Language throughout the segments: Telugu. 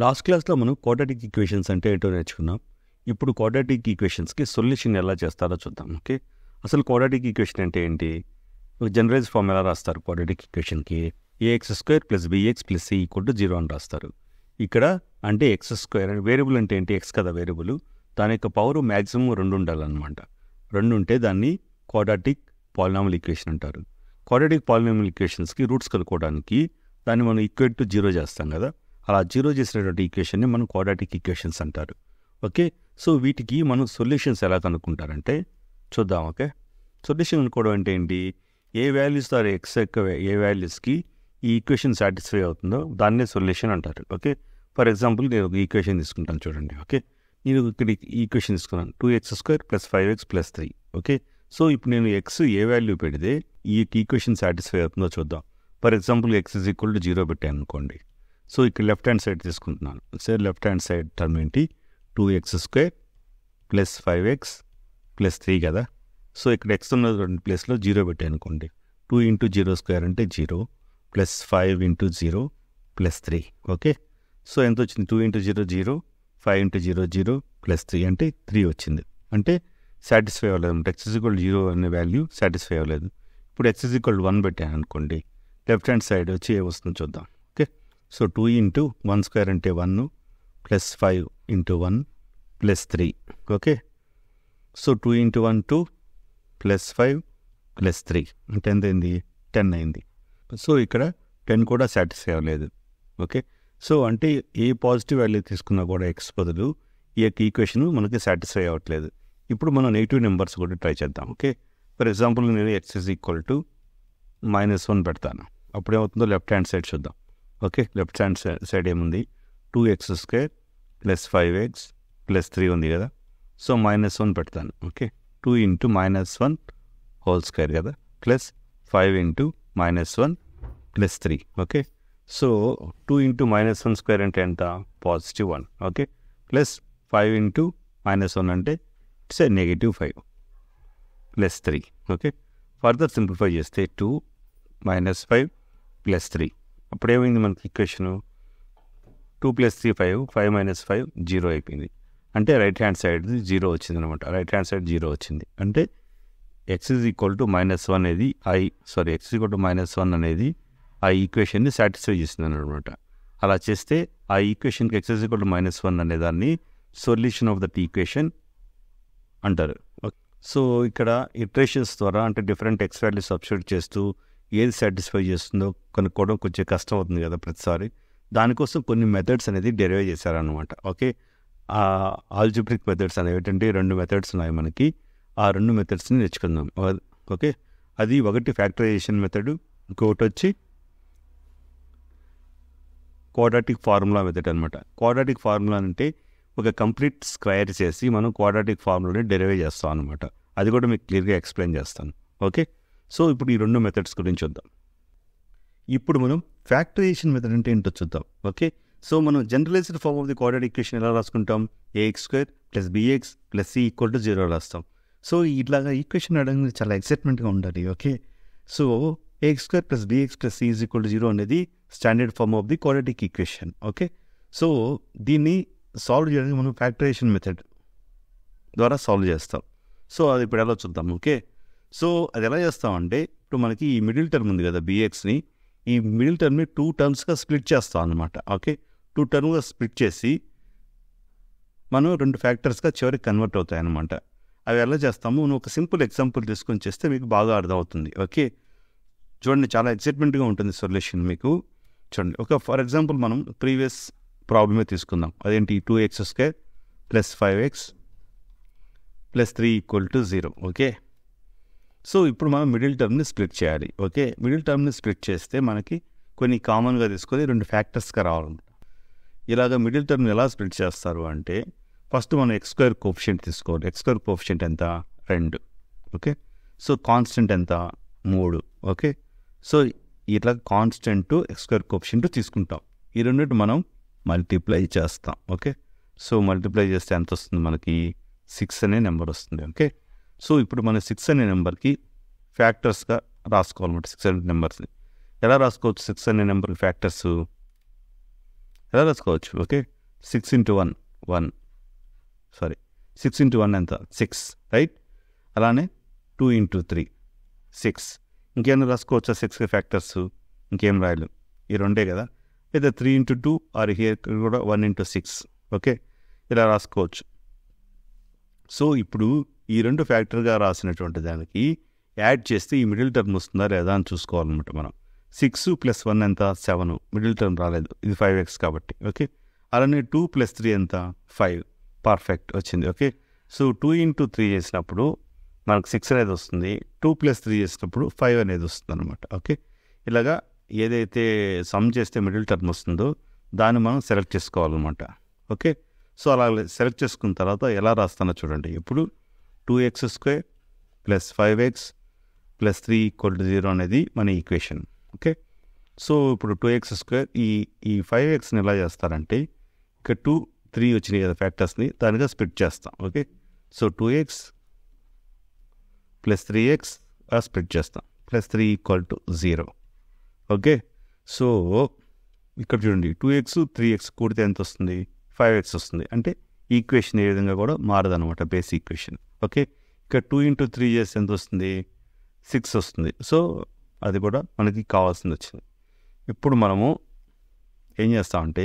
లాస్ట్ క్లాస్లో మనం క్వాడ్రాటిక్ ఈక్వేషన్స్ అంటే ఏంటో నేర్చుకున్నాం. ఇప్పుడు క్వాడ్రాటిక్ ఈక్వేషన్స్కి సొల్యూషన్ ఎలా చేస్తారో చూద్దాం. ఓకే, అసలు క్వాడ్రాటిక్ ఈక్వేషన్ అంటే ఏంటి? జనరలైజ్ ఫార్మ్ ఎలా రాస్తారు? క్వాడ్రాటిక్ ఈక్వేషన్కి A X square plus B X plus C equal to 0 అని రాస్తారు. ఇక్కడ అంటే ఎక్స్ స్క్వేర్ అంటే వేరియబుల్ అంటే ఏంటి? ఎక్స్ కదా వేరియబుల్, దాని యొక్క పవర్ మ్యాక్సిమం 2 ఉండాలన్నమాట. 2 ఉంటే దాన్ని క్వాడ్రాటిక్ పాలినామియల్ ఈక్వేషన్ అంటారు. క్వాడ్రాటిక్ పాలినామియల్ ఈక్వేషన్స్కి రూట్స్ కనుక్కోవడానికి దాన్ని మనం ఈక్వల్ టు 0 చేస్తాం కదా, అలా 0 చేసినటువంటి ఈక్వేషన్ని మనం క్వాడ్రాటిక్ ఈక్వేషన్స్ అంటారు. ఓకే, సో వీటికి మనం సొల్యూషన్స్ ఎలా కనుక్కుంటారంటే చూద్దాం. ఓకే, సొల్యూషన్ కనుక్కోవడం అంటే ఏంటి? ఏ వాల్యూస్ ద్వారా ఎక్స్ యొక్క ఏ వాల్యూస్కి ఈ ఈక్వేషన్ సాటిస్ఫై అవుతుందో దాన్నే సొల్యూషన్ అంటారు. ఓకే, ఫర్ ఎగ్జాంపుల్ నేను ఒక ఈక్వేషన్ తీసుకుంటాను చూడండి. ఓకే, నేను ఇక్కడ ఈక్వేషన్ తీసుకున్నాను 2x² + 5x + 3. ఓకే, సో ఇప్పుడు నేను ఎక్స్ ఏ వాల్యూ పెడితే ఈ ఈక్వేషన్ సాటిస్ఫై అవుతుందో చూద్దాం. ఫర్ ఎగ్జాంపుల్ x = 0 పెట్టాను అనుకోండి. సో ఇక్కడ లెఫ్ట్ హ్యాండ్ సైడ్ తీసుకుంటున్నాను. Sir left hand side term ఏంటి? 2x² + 5x + 3 కదా. సో ఇక్కడ x ఉన్న ప్లేస్లో 0 పెట్టాను అనుకోండి. 2 × 0² అంటే 0 + 5 × 0 + 3. ఓకే, సో ఎంత వచ్చింది? 2 × 0 0, 5 × 0 0 + 3 అంటే 3 వచ్చింది. అంటే సాటిస్ఫై అవ్వలేదు. x = 0 అనే వాల్యూ సాటిస్ఫై అవ్వలేదు. ఇప్పుడు x = 1 పెట్టాను అనుకోండి. లెఫ్ట్ హ్యాండ్ సైడ్ వచ్చి ఏ వస్తుందో చూద్దాం. ఓకే, సో 2 × 1² అంటే 1 + 5 × 1 + 3. ఓకే, సో 2 × 1 2 + 5 + 3 అంటే ఎంత అయింది? 10 అయింది. సో ఇక్కడ 10 కూడా సాటిస్ఫై అవ్వలేదు. ఓకే, సో అంటే ఏ పాజిటివ్ వాల్యూ తీసుకున్నా కూడా ఎక్స్ బదులు ఈ యొక్క ఈక్వేషన్ మనకి సాటిస్ఫై అవ్వట్లేదు. ఇప్పుడు మనం నెగిటివ్ నెంబర్స్ కూడా ట్రై చేద్దాం. ఓకే, ఫర్ ఎగ్జాంపుల్ నేను x = -1 పెడతాను. అప్పుడు ఏమవుతుందో లెఫ్ట్ హ్యాండ్ సైడ్ చూద్దాం. ఓకే, లెఫ్ట్ హ్యాండ్ సైడ్ ఏముంది? 2x² + 5x + 3 ఉంది కదా. సో -1 పెడతాను. ఓకే, 2 × -1² కదా ప్లస్ 5 × -1 + 3. ఓకే, సో 2 × -1² అంటే ఎంత? +1. ఓకే, ప్లస్ 5 × -1 అంటే ఇట్స్ -5 + 3. ఓకే, ఫర్దర్ సింప్లిఫై చేస్తే 2 - 5 + 3 అప్పుడు ఏమైంది మనకి ఈక్వేషను? 2 + 3 5, 5 - 5 0 అయిపోయింది. అంటే రైట్ హ్యాండ్ సైడ్ 0 వచ్చింది అనమాట. రైట్ హ్యాండ్ సైడ్ 0 వచ్చింది. అంటే x = -1 అనేది x = -1 అనేది ఆ ఈక్వేషన్ని సాటిస్ఫై చేసింది అనమాట. అలా చేస్తే ఆ ఈక్వేషన్కి x = -1 అనే దాన్ని సొల్యూషన్ ఆఫ్ దట్ ఈక్వేషన్ అంటారు. సో ఇక్కడ ఇటరేషన్స్ ద్వారా అంటే డిఫరెంట్ ఎక్స్ వాల్యూ సబ్స్టిట్యూట్ చేస్తూ ఏది సాటిస్ఫై చేస్తుందో కనుక్కోవడం కొంచెం కష్టం అవుతుంది కదా ప్రతిసారి. దానికోసం కొన్ని మెథడ్స్ అనేది డెరైవ్ చేశారనమాట. ఓకే, ఆల్జిబ్రిక్ మెథడ్స్ అనేవి ఏంటంటే 2 మెథడ్స్ ఉన్నాయి మనకి. ఆ 2 మెథడ్స్ని నేర్చుకుందాం. ఓకే, అది ఒకటి ఫ్యాక్టరైజేషన్ మెథడ్, ఇంకొకటి వచ్చి క్వాడ్రాటిక్ ఫార్ములా మెథడ్ అనమాట. క్వాడ్రాటిక్ ఫార్ములా అంటే ఒక కంప్లీట్ స్క్వేర్ చేసి మనం క్వాడ్రాటిక్ ఫార్ములాని డెరైవ్ చేస్తాం అనమాట. అది కూడా మీకు క్లియర్గా ఎక్స్ప్లెయిన్ చేస్తాను. ఓకే, సో ఇప్పుడు ఈ 2 మెథడ్స్ గురించి చూద్దాం. ఇప్పుడు మనం ఫ్యాక్టరైజేషన్ మెథడ్ అంటే ఏంటో చూద్దాం. ఓకే, సో మనం generalised form of the quadratic equation ఎలా రాసుకుంటాం? ax² + bx + c = 0 రాస్తాం. సో ఇట్లాగా ఈక్వేషన్ అడగడానికి చాలా ఎక్సైట్మెంట్గా ఉండాలి. Okay, so ax² + bx + c = 0 అనేది standard form of the quadratic equation. Okay, so దీన్ని సాల్వ్ చేయడానికి మనం ఫ్యాక్టరైజేషన్ మెథడ్ ద్వారా సాల్వ్ చేస్తాం. సో అది ఇప్పుడు ఎలా చూద్దాం. ఓకే, సో అది ఎలా చేస్తామంటే ఇప్పుడు మనకి ఈ మిడిల్ టర్మ్ ఉంది కదా bxని, ఈ మిడిల్ టర్మ్ని 2 టర్మ్స్గా స్ప్లిట్ చేస్తాం అనమాట. ఓకే, 2 టర్మ్గా స్ప్లిట్ చేసి మనం 2 ఫ్యాక్టర్స్గా చివరికి కన్వర్ట్ అవుతాయి అనమాట. అవి ఎలా చేస్తాము? మనం ఒక సింపుల్ ఎగ్జాంపుల్ తీసుకొని చేస్తే మీకు బాగా అర్థమవుతుంది. ఓకే, చూడండి, చాలా ఎక్సైట్మెంట్గా ఉంటుంది సొల్యూషన్ మీకు. చూడండి, ఒక ఫర్ ఎగ్జాంపుల్ మనం ప్రీవియస్ ప్రాబ్లమే తీసుకుందాం. అదేంటి? 2x² + 5x + 3 = 0. ఓకే, సో ఇప్పుడు మనం మిడిల్ టర్మ్ని స్ప్లిట్ చేయాలి. ఓకే, మిడిల్ టర్మ్ని స్ప్లిట్ చేస్తే మనకి కొన్ని కామన్గా తీసుకొని 2 ఫ్యాక్టర్స్గా రావాలన్నమాట. ఇలాగ మిడిల్ టర్మ్ ఎలా స్ప్లిట్ చేస్తారు అంటే ఫస్ట్ మనం x² కోఎఫిషియంట్ తీసుకోవాలి. x² కోఎఫిషియంట్ ఎంత? 2. ఓకే, సో కాన్స్టెంట్ ఎంత? 3. ఓకే, సో ఇట్లా కాన్స్టెంట్ x² కోఎఫిషియంట్ తీసుకుంటాం. ఈ రెండింటి మనం మల్టిప్లై చేస్తాం. ఓకే, సో మల్టిప్లై చేస్తే ఎంత వస్తుంది మనకి? 6 అనే నెంబర్ వస్తుంది. ఓకే, సో ఇప్పుడు మన 6 అనే నెంబర్కి ఫ్యాక్టర్స్గా రాసుకోవాలన్నమాట. 6 అనే నెంబర్స్ని ఎలా రాసుకోవచ్చు? 6 అనే నెంబర్కి ఫ్యాక్టర్స్ ఎలా రాసుకోవచ్చు. ఓకే, 6 into 1 1, సారీ 6 into 1 ఎంత 6, రైట్. అలానే 2 into 3 6. ఇంకేమైనా రాసుకోవచ్చా 6 ఫ్యాక్టర్స్? ఇంకేం రాయలేం, ఈ రెండే కదా. లేదా 3 into 2 ఆర్ హియర్ కూడా 1 into 6. ఓకే, ఇలా రాసుకోవచ్చు. సో ఇప్పుడు ఈ రెండు ఫ్యాక్టర్గా రాసినటువంటి దానికి యాడ్ చేస్తే ఈ మిడిల్ టర్మ్ వస్తుందా లేదా అని చూసుకోవాలన్నమాట మనం. 6 + 1 ఎంత 7, మిడిల్ టర్మ్ రాలేదు, ఇది 5x కాబట్టి. ఓకే, అలానే 2 + 3 ఎంత 5, పర్ఫెక్ట్ వచ్చింది. ఓకే, సో 2 into 3 చేసినప్పుడు మనకు 6 అనేది వస్తుంది, 2 + 3 చేసినప్పుడు 5 అనేది వస్తుంది అనమాట. ఓకే, ఇలాగా ఏదైతే సమ్ చేస్తే మిడిల్ టర్మ్ వస్తుందో దాన్ని మనం సెలెక్ట్ చేసుకోవాలన్నమాట. ఓకే, సో అలా సెలెక్ట్ చేసుకున్న తర్వాత ఎలా రాస్తానో చూడండి. ఇప్పుడు 2x² + 5x + 3 = 0 అనేది మన ఈక్వేషన్. ఓకే, సో ఇప్పుడు 2x², ఈ 5xని ఎలా చేస్తారంటే ఇక్కడ 2 3 వచ్చినాయి కదా ఫ్యాక్టర్స్ని, దానిగా స్ప్లిట్ చేస్తాం. Okay, so 2x + 3x split చేస్తాం, +3 = 0. ఓకే, సో ఇక్కడ చూడండి 2x 3x కూడితే ఎంత వస్తుంది, 5x వస్తుంది. అంటే ఈక్వేషన్ ఏ విధంగా కూడా మారదనమాట, బేస్ ఈక్వేషన్. ఓకే, ఇక్కడ 2 into 3 చేస్తే ఎంత వస్తుంది, 6 వస్తుంది. సో అది కూడా మనకి కావాల్సింది వచ్చింది. ఇప్పుడు మనము ఏం చేస్తామంటే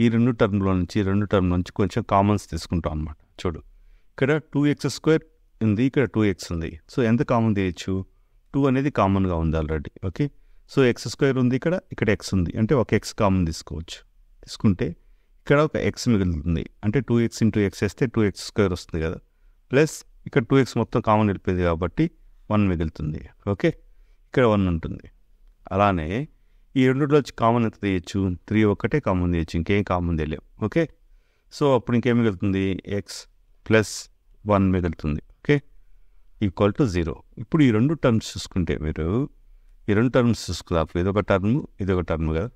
ఈ రెండు టర్మ్ నుంచి కొంచెం కామన్స్ తీసుకుంటాం అనమాట. చూడు, ఇక్కడ 2x² ఉంది, ఇక్కడ 2x ఉంది. సో ఎంత కామన్ తీయచ్చు, 2 అనేది కామన్గా ఉంది ఆల్రెడీ. ఓకే, సో x² ఉంది, ఇక్కడ x ఉంది, అంటే ఒక x కామన్ తీసుకోవచ్చు. తీసుకుంటే ఇక్కడ ఒక x మిగులుతుంది, అంటే 2x into x వేస్తే 2x² వస్తుంది కదా, ప్లస్ ఇక్కడ 2x మొత్తం కామన్ వెళ్ళిపోయింది కాబట్టి 1 మిగులుతుంది. ఓకే, ఇక్కడ 1 ఉంటుంది. అలానే ఈ రెండులో వచ్చి కామన్ ఎంత తీయచ్చు, 3 ఒక్కటే కామన్ తీయచ్చు, ఇంకేం కామన్ తెలియవు. ఓకే, సో అప్పుడు ఇంకేం మిగులుతుంది, x + 1 మిగులుతుంది. ఓకే, = 0. ఇప్పుడు ఈ రెండు టర్మ్స్ చూసుకుంటే మీరు ఈ రెండు టర్మ్స్ చూసుకున్నారు, ఇదొక టర్మ్ కదా.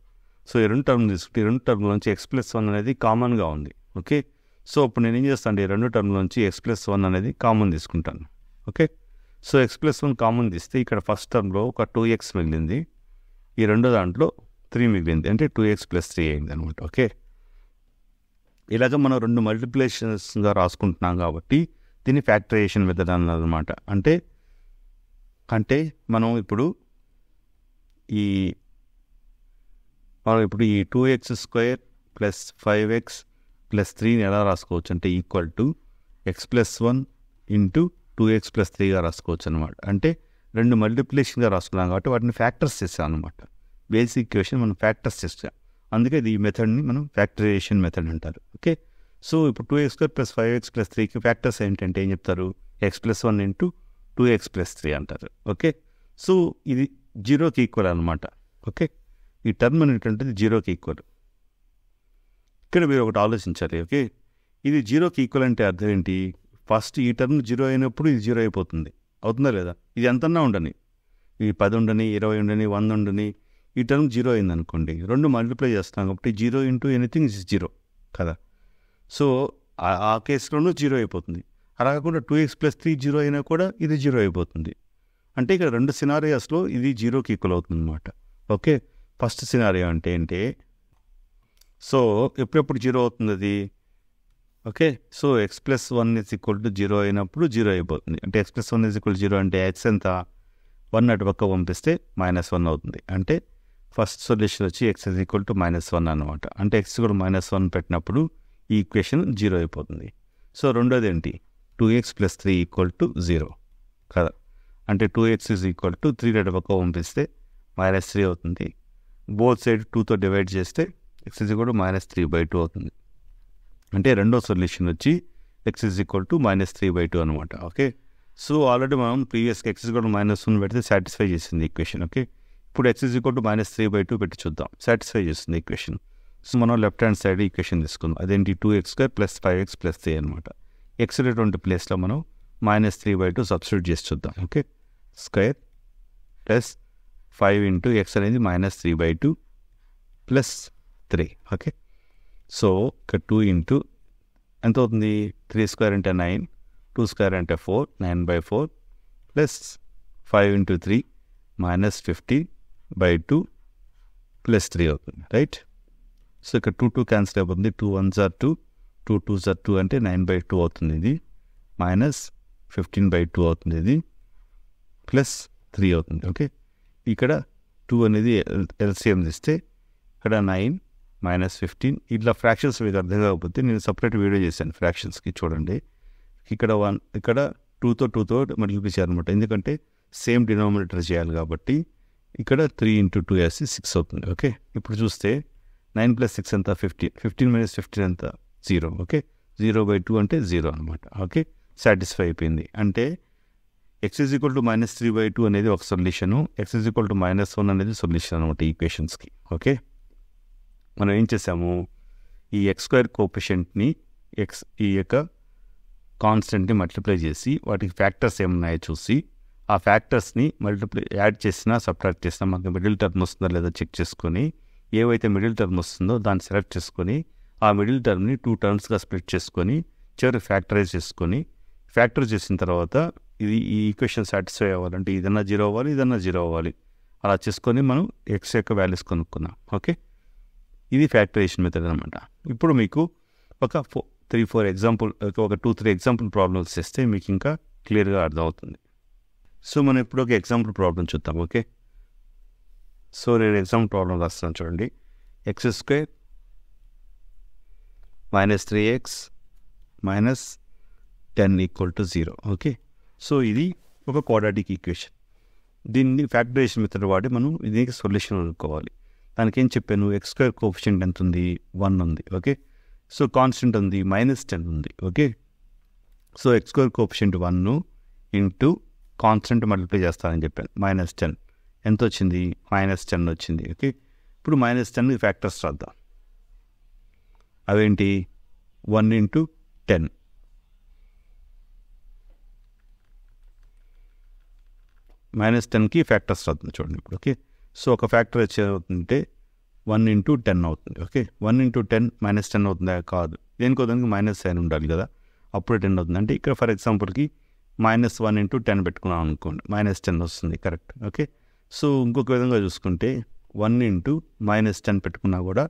సో ఈ రెండు టర్మ్ తీసుకుంటే ఈ రెండు టర్మ్ నుంచి x + 1 అనేది కామన్గా ఉంది. ఓకే, సో అప్పుడు నేను ఏం చేస్తాను, ఈ రెండు టర్మ్ నుంచి x + 1 అనేది కామన్ తీసుకుంటాను. ఓకే, సో x + 1 కామన్ తీస్తే ఇక్కడ ఫస్ట్ టర్మ్లో ఒక 2x మిగిలింది, ఈ రెండో దాంట్లో 3 మిగిలింది, అంటే 2x + 3 అయింది అనమాట. ఓకే, ఇలాగ మనం రెండు మల్టిప్లికేషన్స్గా రాసుకుంటున్నాం కాబట్టి దీన్ని ఫ్యాక్టరైజేషన్ మెథడ్ అన్నమాట. అంటే మనం ఇప్పుడు ఈ 2x² + 5x + 3ని ఎలా రాసుకోవచ్చు అంటే x + 1 into 2x + 3గా రాసుకోవచ్చు అనమాట. అంటే రెండు మల్టిప్లికేషన్గా రాసుకున్నాం కాబట్టి వాటిని ఫ్యాక్టర్స్ చేసాం అనమాట. బేసిక్ ఈక్వేషన్ మనం ఫ్యాక్టర్స్ చేస్తాం, అందుకే ఈ మెథడ్ని మనం ఫ్యాక్టరైజేషన్ మెథడ్ అంటారు. ఓకే, సో ఇప్పుడు 2x² + 5x + 3కి ఫ్యాక్టర్స్ ఏంటంటే ఏం చెప్తారు, x + 1 into 2x + 3 అంటారు. ఓకే, సో ఇది 0కి ఈక్వల్ అనమాట. ఓకే, ఈ టర్మ్ అనేటువంటిది 0కి ఈక్వల్. ఇక్కడ మీరు ఒకటి ఆలోచించాలి. ఓకే, ఇది 0కి ఈక్వల్ అంటే అర్థం ఏంటి, ఫస్ట్ ఈ టర్మ్ 0 అయినప్పుడు ఇది 0 అయిపోతుంది, అవుతుందా లేదా. ఇది ఎంతన్నా ఉండని, ఈ 10 ఉండని, 20 ఉండని, 100 ఉండని, ఈ టర్మ్ 0 అయింది అనుకోండి, రెండు మల్టిప్లై చేస్తాం కాబట్టి 0 into ఎనీథింగ్ ఇస్ 0 కదా. సో ఆ కేసులోనూ 0 అయిపోతుంది. అలా కాకుండా 2x + 3 0 అయినా కూడా ఇది 0 అయిపోతుంది. అంటే ఇక్కడ రెండు సినారియోస్లో ఇది 0కి ఈక్వల్ అవుతుంది అనమాట. ఓకే, ఫస్ట్ సినారియో అంటే ఏంటి, సో ఎప్పుడెప్పుడు 0 అవుతుంది అది. ఓకే, సో x + 1 = 0 అయినప్పుడు 0 అయిపోతుంది. అంటే x + 1 = 0 అంటే x ఎంత, 1 అటు పక్క పంపిస్తే -1 అవుతుంది. అంటే ఫస్ట్ సొల్యూషన్ వచ్చి x = -1 అనమాట. అంటే x కూడా -1 పెట్టినప్పుడు ఈ ఈక్వేషన్ 0 అయిపోతుంది. సో రెండోది ఏంటి, 2x + 3 = 0 కదా. అంటే 2x = 3 అటు పక్క పంపిస్తే -3 అవుతుంది. బోత్ సైడ్ 2తో డివైడ్ చేస్తే x -3/2 అవుతుంది. అంటే రెండో సొల్యూషన్ వచ్చి x -3/2 అనమాట. ఓకే, సో ఆల్రెడీ మనం ప్రీవియస్గా x -1 పెడితే సాటిస్ఫై చేసింది ఈక్వేషన్. ఓకే, ఇప్పుడు x -3/2 పెట్టి చూద్దాం, సాటిస్ఫై చేస్తుంది ఈక్వేషన్. సో మనం లెఫ్ట్ హ్యాండ్ సైడ్ ఈక్వేషన్ తీసుకుందాం, అదేంటి 2x² + 5x + 3 అనమాట. x అనేటువంటి ప్లేస్లో మనం -3/2 సబ్స్టిట్యూట్ చేసి చూద్దాం. Okay, square plus 5 into x అనేది -3/2 + 3. ఓకే, సో ఇక్కడ 2 into ఎంత అవుతుంది, 3² అంటే 9, 2² అంటే 4, 9/4 ప్లస్ 5 into 3 -50/2 + 3 అవుతుంది, రైట్. సో ఇక్కడ 2 క్యాన్సిల్ అయిపోతుంది. 2 1s are 2, 2 2s are 2 అంటే 9/2 అవుతుంది. ఇది మైనస్ 15/2 అవుతుంది. ఇది ప్లస్ 3 అవుతుంది. ఓకే, ఇక్కడ 2 అనేది ఎల్సిఎం తీస్తే ఇక్కడ 9 మైనస్ 15. ఇట్లా ఫ్రాక్షన్స్ మీకు అర్థం కాకపోతే నేను సపరేట్ వీడియో చేశాను ఫ్రాక్షన్స్కి, చూడండి. ఇక్కడ 1 ఇక్కడ 2తో మల్టిప్లై చేయాలన్నమాట, ఎందుకంటే సేమ్ డినామినేటర్ చేయాలి కాబట్టి. ఇక్కడ 3 × 2 వేసి 6 అవుతుంది. ఓకే, ఇప్పుడు చూస్తే 9 + 6 ఎంత 15, 15 - 15 ఎంత 0. ఓకే, 0/2 అంటే 0 అనమాట. ఓకే, సాటిస్ఫై అయిపోయింది. అంటే x = -3/2 అనేది ఒక సొల్యూషను, x = -1 అనేది సొల్యూషన్ అనమాట ఈ ఈక్వేషన్స్కి. ఓకే, మనం ఏం చేసాము, ఈ x² కోఎఫిషియంట్ని ఈ యొక్క కాన్స్టెంట్ని మల్టిప్లై చేసి వాటికి ఫ్యాక్టర్స్ ఏమున్నాయో చూసి ఆ ఫ్యాక్టర్స్ని యాడ్ చేసినా సబ్ట్రాక్ట్ చేసినా మనకు మిడిల్ టర్మ్ వస్తుందో లేదో చెక్ చేసుకొని, ఏవైతే మిడిల్ టర్మ్ వస్తుందో దాన్ని సెలెక్ట్ చేసుకొని ఆ మిడిల్ టర్మ్ని 2 టర్మ్స్గా స్ప్లిట్ చేసుకొని చివరి ఫ్యాక్టరైజ్ చేసుకొని, ఫ్యాక్టర్ చేసిన తర్వాత ఈ ఈక్వేషన్ సాటిస్ఫై అవ్వాలంటే ఇదన్నా 0 అవ్వాలి, ఇదన్నా 0 అవ్వాలి. అలా చేసుకొని మనం x యొక్క వాల్యూస్ కొనుక్కున్నాం. ఓకే, ఇది ఫ్యాక్టరైజేషన్ మెథడ్ అనమాట. ఇప్పుడు మీకు ఒక 3-4 ఎగ్జాంపుల్, ఒక 2-3 ఎగ్జాంపుల్ ప్రాబ్లమ్స్ చేస్తే మీకు ఇంకా క్లియర్గా అర్థమవుతుంది. సో మనం ఇప్పుడు ఒక ఎగ్జాంపుల్ ప్రాబ్లం చూద్దాం. ఓకే, సో నేను ఎగ్జాంపుల్ ప్రాబ్లం రాస్తాను చూడండి. x² - 3x - 10 = 0. ఓకే, సో ఇది ఒక క్వాడ్రాటిక్ ఈక్వేషన్. దీన్ని ఫ్యాక్టరైజేషన్ మెథడ్ వాడి మనం దీనికి సొల్యూషన్ అనుకోవాలి. దానికి ఏం చెప్పాను, x² కోఎఫిషియంట్ ఎంత ఉంది, 1 ఉంది. ఓకే, సో కాన్స్టెంట్ ఉంది -10 ఉంది. Okay, so x² coefficient 1 into constant multiply చేస్తానని చెప్పాను. -10 ఎంత వచ్చింది, -10 వచ్చింది. ఓకే, ఇప్పుడు -10 ఫ్యాక్టర్స్ రాద్దాం. అవేంటి, 1 × 10, -10కి ఫ్యాక్టర్స్ రాద్దాం చూడండి ఇప్పుడు. ఓకే, సో ఒక ఫ్యాక్టర్ వచ్చి అవుతుంటే 1 × 10 అవుతుంది. ఓకే, 1 × 10 -10 అవుతుందా, కాదు. దేనికో దానికి మైనస్ సైన్ ఉండాలి కదా, అప్పుడు 10 అవుతుంది. అంటే ఇక్కడ ఫర్ ఎగ్జాంపుల్కి -1 × 10 పెట్టుకున్నాం అనుకోండి, -10 వస్తుంది. కరెక్ట్. ఓకే, సో ఇంకొక విధంగా చూసుకుంటే 1 × -10 పెట్టుకున్నా కూడా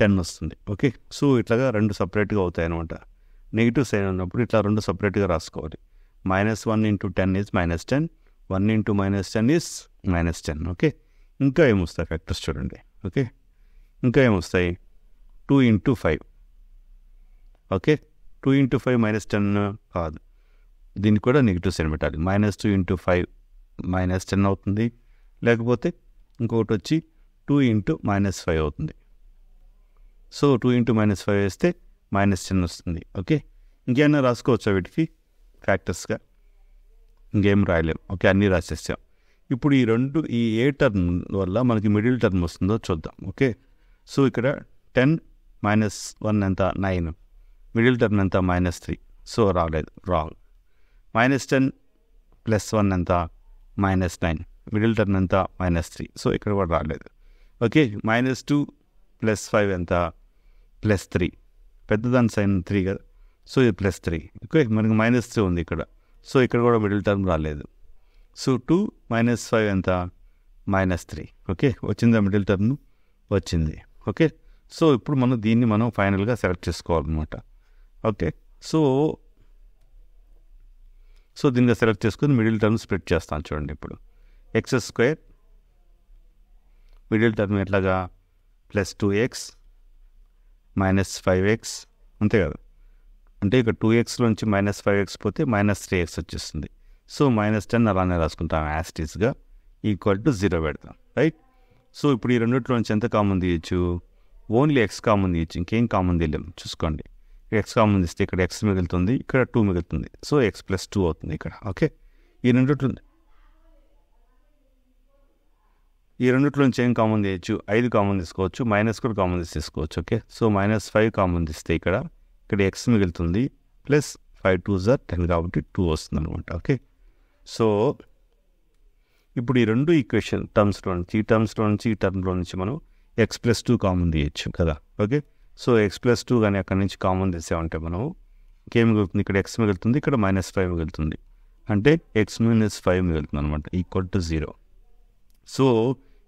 10 వస్తుంది. ఓకే, సో ఇట్లాగా 2 సపరేట్గా అవుతాయి అనమాట. నెగిటివ్ సైన్ ఉన్నప్పుడు ఇట్లా 2 సపరేట్గా రాసుకోవాలి. -1 × 10 ఈజ్ -10, 1 × -10 ఈజ్ -10. ఓకే, ఇంకా ఏమొస్తాయి ఫ్యాక్టర్స్ చూడండి. ఓకే, ఇంకా ఏమొస్తాయి, 2 × 5. ఓకే, 2 × 5 -10 కాదు, దీనికి కూడా నెగిటివ్ సైన్ పెట్టాలి. -2 × 5 -10 అవుతుంది. లేకపోతే ఇంకొకటి వచ్చి 2 × -5 అవుతుంది. సో 2 × -5 వేస్తే -10 వస్తుంది. ఓకే, ఇంకేమైనా రాసుకోవచ్చా వీటికి ఫ్యాక్టర్స్గా, ఇంకేం రాయలేం. ఓకే, అన్నీ రాసేసాం. ఇప్పుడు ఈ ఏ టర్మ్ వల్ల మనకి మిడిల్ టర్మ్ వస్తుందో చూద్దాం. ఓకే, సో ఇక్కడ 10 - 1 ఎంత, 9. మిడిల్ టర్మ్ ఎంత, -3. సో రాలేదు, రాంగ్. -10 + 1 ఎంత, -9. మిడిల్ టర్మ్ ఎంత, -3. సో ఇక్కడ కూడా రాలేదు. ఓకే, -2 + 5 ఎంత, +3. పెద్దదాని సైన్ 3 కదా, సో ఇది +3. ఓకే, మనకి -3 ఉంది ఇక్కడ, సో ఇక్కడ కూడా మిడిల్ టర్మ్ రాలేదు. సో 2 - 5 ఎంత, -3. ఓకే, వచ్చిందా మిడిల్ టర్మ్, వచ్చింది. ఓకే, సో ఇప్పుడు దీన్ని మనం ఫైనల్గా సెలెక్ట్ చేసుకోవాలన్నమాట. ఓకే, సో దీనిగా సెలెక్ట్ చేసుకుని మిడిల్ టర్మ్ స్ప్లిట్ చేస్తాను చూడండి. ఇప్పుడు x² మిడిల్ టర్మ్ ఎట్లాగా, +2x - 5x, అంతే కదా. అంటే ఇక్కడ 2x నుంచి -5x పోతే -3x వచ్చేస్తుంది. సో -10 అలానే రాసుకుంటాం యాస్టీస్గా, =0 పెడతాం. రైట్. సో ఇప్పుడు ఈ రెండిట్లో నుంచి ఎంత కామన్ తీయచ్చు, ఓన్లీ x కామన్ తీయచ్చు, ఇంకేం కామన్ తీయలేము. చూసుకోండి, x కామన్ తీస్తే ఇక్కడ x మిగులుతుంది, ఇక్కడ 2 మిగులుతుంది. సో x + 2 అవుతుంది ఇక్కడ. ఓకే, ఈ రెండిట్లో నుంచి ఏం కామన్ తీయచ్చు, 5 కామన్ తీసుకోవచ్చు, మైనస్ కూడా కామన్ తీసుకోవచ్చు. ఓకే, సో -5 కామన్ తీస్తే ఇక్కడ x మిగులుతుంది, ప్లస్ 5 2s are 10 కాబట్టి 2 వస్తుంది అనమాట. ఓకే, సో ఇప్పుడు ఈ రెండు ఈక్వేషన్ టర్మ్స్లో నుంచి ఈ టర్మ్లో నుంచి మనం x + 2 కామన్ తీయచ్చు కదా. ఓకే, సో x + 2 కానీ అక్కడి నుంచి కామన్ తీసామంటే మనం ఇంకేం మిగులుతుంది, ఇక్కడ x మిగులుతుంది, ఇక్కడ -5 మిగులుతుంది. అంటే x - 5 మిగులుతుంది అనమాట, =0. సో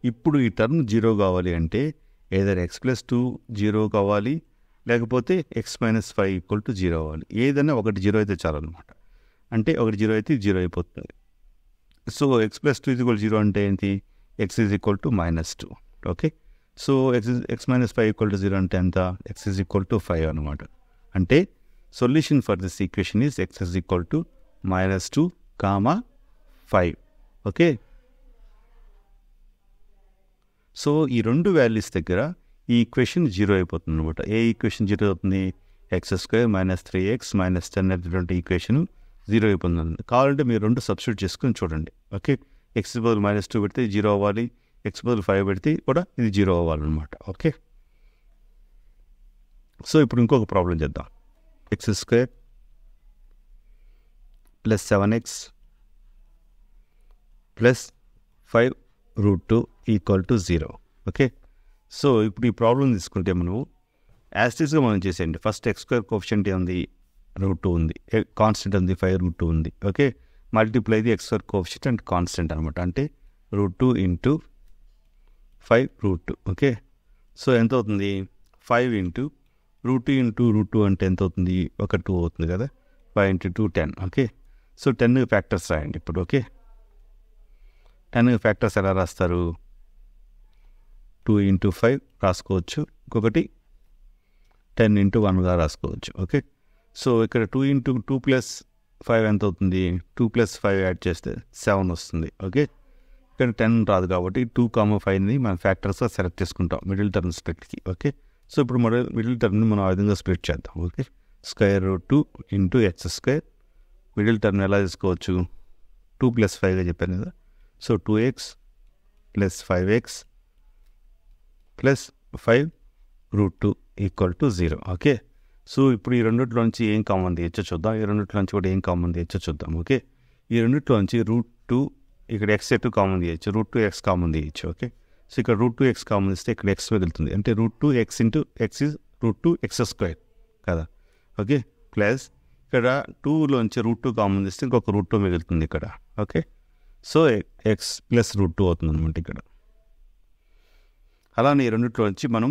ఇప్పుడు ఈ టర్మ్ 0 కావాలి అంటే ఏదైనా ఎక్స్ ప్లస్ 2 జీరో కావాలి, లేకపోతే X minus 5 equal to zero అవ్వాలి. ఏదైనా ఒకటి జీరో అయితే చాలన్నమాట. అంటే ఒకటి జీరో అయితే జీరో అయిపోతుంది. So X plus 2 equal zero అంటే ఏంటి? X is equal to -2. Okay, so X minus 5 equal to zero అంటే ఎంత? ఎక్స్ ఈజ్ ఈక్వల్ టు 5 అనమాట. అంటే solution for this equation is X is equal to -2, 5. Okay, so ఈ రెండు వాల్యూస్ దగ్గర ఈ ఈక్వేషన్ జీరో అయిపోతుంది అనమాట. ఏ ఈక్వేషన్ జీరో అవుతుంది? x² - 3x - 10 అనేటువంటి ఈక్వేషన్ జీరో అయిపోతుంది. కావాలంటే మీరు రెండు సబ్స్టిట్యూట్ చేసుకుని చూడండి. ఓకే, ఎక్స్ బదులు -2 పెడితే జీరో అవ్వాలి, ఎక్స్ బదులు 5 పెడితే కూడా ఇది జీరో అవ్వాలన్నమాట. ఓకే, సో ఇప్పుడు ఇంకొక ప్రాబ్లం చేద్దాం. x² + 7x + 5√2 = 0. ఓకే, సో ఇప్పుడు ఈ ప్రాబ్లం తీసుకుంటే మనం యాస్టిస్గా మనం చేసేయండి. ఫస్ట్ x² కోఎఫిషియంట్ ఉంది, √2 ఉంది, కాన్స్టెంట్ ఉంది, 5√2 ఉంది. Okay, multiply the x² coefficient and constant అనమాట. అంటే √2 × 5√2. ఓకే, సో ఎంత అవుతుంది? 5 × √2 × √2 అంటే ఎంత అవుతుంది? ఒక 2 అవుతుంది కదా. 5 × 2 10. ఓకే, సో 10 ఫ్యాక్టర్స్ రాయండి ఇప్పుడు. ఓకే, 10 ఫ్యాక్టర్స్ ఎలా రాస్తారు? 2 × 5 రాసుకోవచ్చు, ఇంకొకటి 10 × 1గా రాసుకోవచ్చు. ఓకే, సో ఇక్కడ 2 × 2 + 5 ఎంత అవుతుంది? 2 + 5 యాడ్ చేస్తే 7 వస్తుంది. ఓకే, ఇక్కడ 10 రాదు కాబట్టి 2, 5ని మనం ఫ్యాక్టర్స్గా సెలెక్ట్ చేసుకుంటాం మిడిల్ టర్మ్ స్ప్లిట్కి. ఓకే, సో ఇప్పుడు మిడిల్ టర్మ్ని మనం ఆ విధంగా స్ప్లిట్ చేద్దాం. Okay, √2 × x². మిడిల్ టర్మ్ ఎలా తీసుకోవచ్చు? 2 + 5గా చెప్పాను కదా. So 2x + 5x + 5√2 = 0. Okay, so ఇప్పుడు ఈ రెండిట్లోంచి ఏం కామన్ తీయచ్చో చూద్దాం. ఈ రెండిట్లోంచి కూడా ఏం కామన్ తీయచ్చో చూద్దాం. ఓకే, ఈ రెండిట్లోంచి √2, ఇక్కడ x ఎటు కామన్ తీయచ్చు, √2x కామన్ తీయచ్చు. ఓకే, సో ఇక్కడ √2x కామన్ ఇస్తే ఇక్కడ x మిగులుతుంది. అంటే √2x × x ఈజ్ √2x² కదా. ఓకే, ప్లస్ ఇక్కడ 2లోంచి √2 కామన్ తీస్తే ఇంకొక √2 మిగులుతుంది ఇక్కడ. ఓకే, సో x + √2 అవుతుంది అనమాట ఇక్కడ. అలానే ఈ రెండిట్లోంచి మనం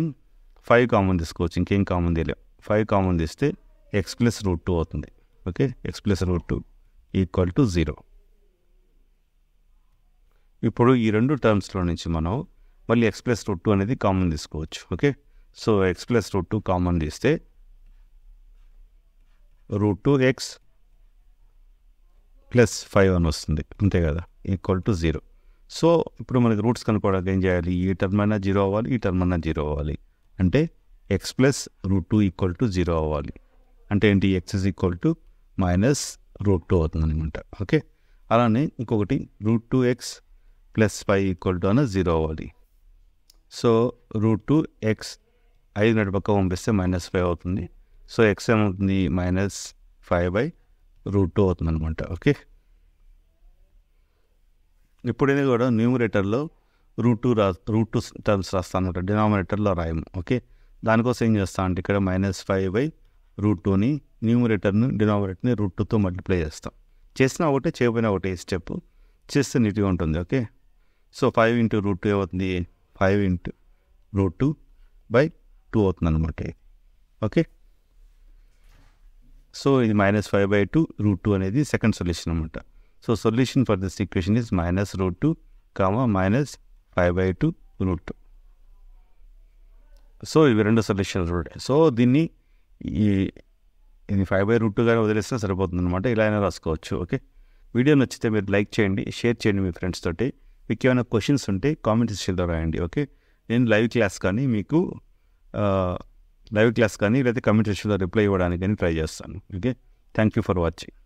5 కామన్ తీసుకోవచ్చు, ఇంకేం కామన్ తీయలేం. 5 కామన్ తీస్తే x + √2 అవుతుంది. Okay, x + √2 = 0. ఇప్పుడు ఈ రెండు టర్మ్స్లో నుంచి మనం మళ్ళీ x + √2 అనేది కామన్ తీసుకోవచ్చు. ఓకే, సో x + √2 కామన్ తీస్తే √2x + 5 అని వస్తుంది, అంతే కదా, = 0. సో ఇప్పుడు మనకి రూట్స్ కనుక్కోవడానికి ఏం చేయాలి? ఈ టర్మ్ అయినా 0 అవ్వాలి, ఈ టర్మ్ అయినా 0 అవ్వాలి. అంటే x + √2 = 0 అవ్వాలి. అంటే ఏంటి? x = -√2 అవుతుంది అనమాట. ఓకే, అలానే ఇంకొకటి √2x + 5 = 0 అవ్వాలి. సో √2x 5 నటు పక్క పంపిస్తే -5 అవుతుంది. సో x ఏమవుతుంది? -5/√2 అవుతుంది అనమాట. ఓకే, ఎప్పుడైనా కూడా న్యూమరేటర్లో √2 టర్మ్స్ రాస్తాను అనమాట, డినామినేటర్లో రాయము. ఓకే, దానికోసం ఏం చేస్తాం అంటే ఇక్కడ -5/√2ని న్యూమరేటర్ని డినామినేటర్ని √2తో మల్టిప్లై చేస్తాం. చేసినా ఒకటే, చేయకపోయినా ఒకటే స్టెప్, చేస్తే నీట్గా ఉంటుంది. ఓకే, సో 5 × √2 ఏమవుతుంది? 5 × √2/2 అవుతుంది అనమాట. ఓకే, సో ఇది -5/2 √2 అనేది సెకండ్ సొల్యూషన్ అనమాట. So solution for this equation is -√2, -5/2 √2. So ఇవి రెండు సొల్యూషన్స్ ఉంటాయి. సో దీన్ని ఇది 5/√2గానే వదిలేస్తే సరిపోతుంది అనమాట. ఇలా అయినా రాసుకోవచ్చు. ఓకే, వీడియో నచ్చితే మీరు లైక్ చేయండి, షేర్ చేయండి మీ ఫ్రెండ్స్ తోటి. మీకు ఏమైనా క్వశ్చన్స్ ఉంటే కామెంట్ సెక్షన్లో రాయండి. ఓకే, నేను లైవ్ క్లాస్ కానీ లేదా కమెంట్ సెక్షన్లో రిప్లై ఇవ్వడానికి ట్రై చేస్తాను. Okay, thank you for watching.